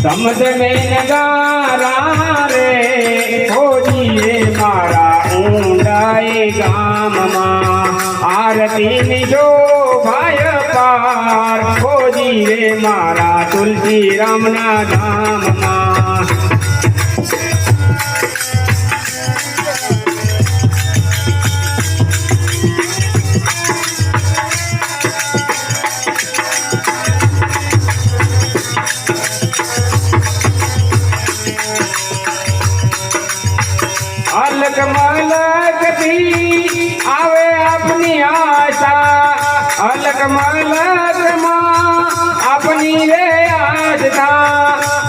समझ में नगारा रे खोजी रे मारा ऊंडाई गाम आरती निजो भाई पार खोजी रे मारा तुलसी राम ना धाम अलग मलक दी आवे अपनी आशा अलग मलक माँ अपनी रे आस्था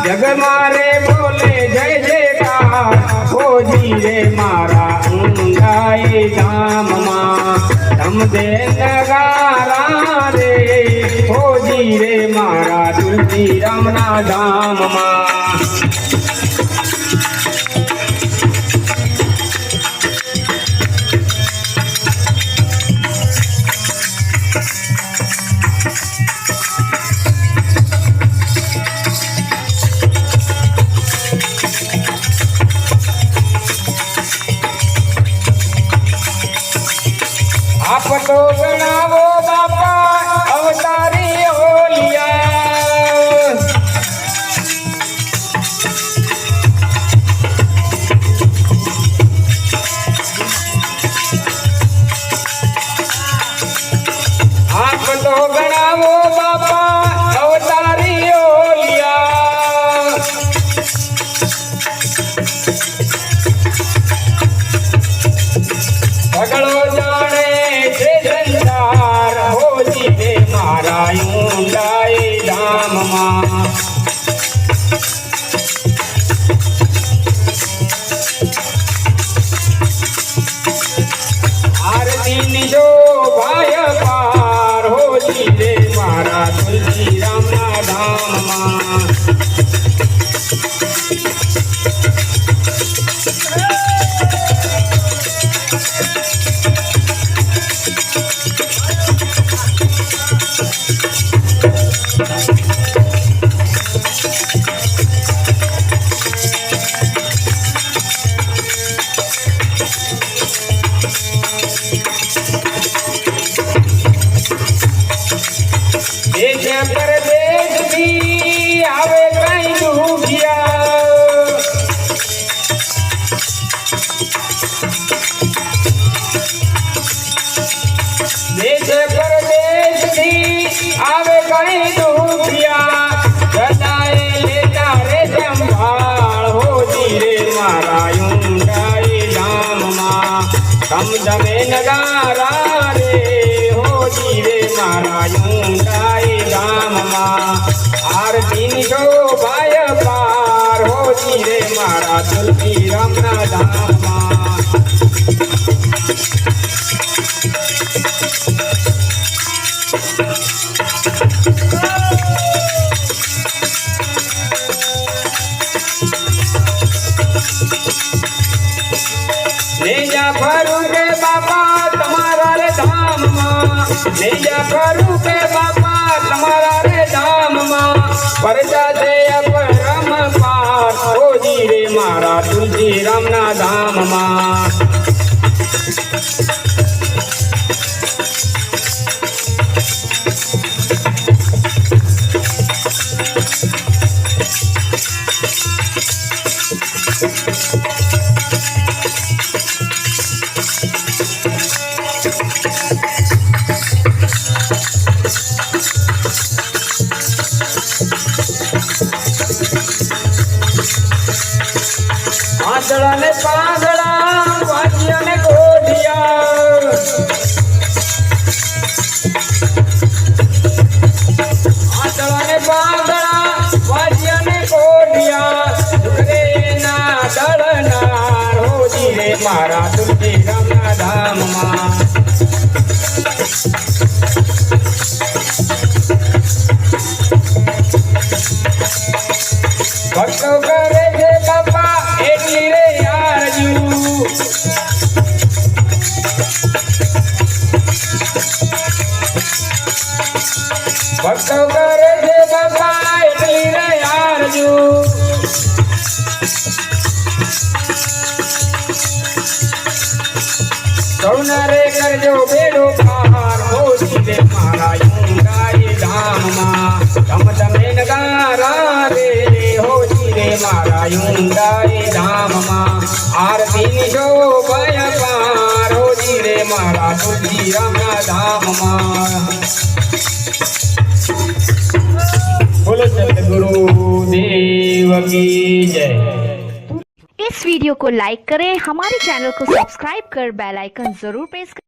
जग मारे बोले जय जयकार खोजी रे मारा ऊंडाई धाम तम दे नगारा रे खोजी रे मारा तुलसी राम ना धाम आप तो गणावो बापा अवतारी होलिया आप तो गणावो बापा अवतारी होलिया सगड़ो जाने मारा ऊंडाई धाम आरती निजो भाई पार हो रे मारा तुलसी राम ना धाम देश परदेश भी आवे कहीं दुखिया देश परदेश भी आवे कहीं दुखिया सदाए लेता रे संभाल हो रे मारा ऊंडाई धाम कम दमे नगारा रे हो रे मारा ऊंडाई धाम आरती निजो भाई पार हो रे मारा तुलसी राम ना धाम ले जा फरू के बापा तुम्हारा रे धाम ले जा फरू के बापा तुम्हारा रे धाम परजा दे अपरम पार हो रे मारा तुलसी राम ना धाम आंधड़ा ने पागड़ा वाजिया ने गोढ़िया आंधड़ा ने पागड़ा वाजिया ने गोढ़िया रे ना डरना हो रे मारा तुलसी राम ना धाम भक्तों करे जे बापा एटली रे यारजू भक्तों करे जे बापा एटली रे यारजू સૌના રે કરજો બેડો પાર હોજી રે મારા ઊંડાઈ ધામમાં તમ તમે નગારા રે હોજી રે મારા ઊંડાઈ ધામમાં આરતીની શોભાય પાર હોજી રે મારા તુલસીરામના ધામમાં બોલો સદગુરુ देव की जय। इस वीडियो को लाइक करें, हमारे चैनल को सब्सक्राइब कर बेल आइकन जरूर प्रेस करें।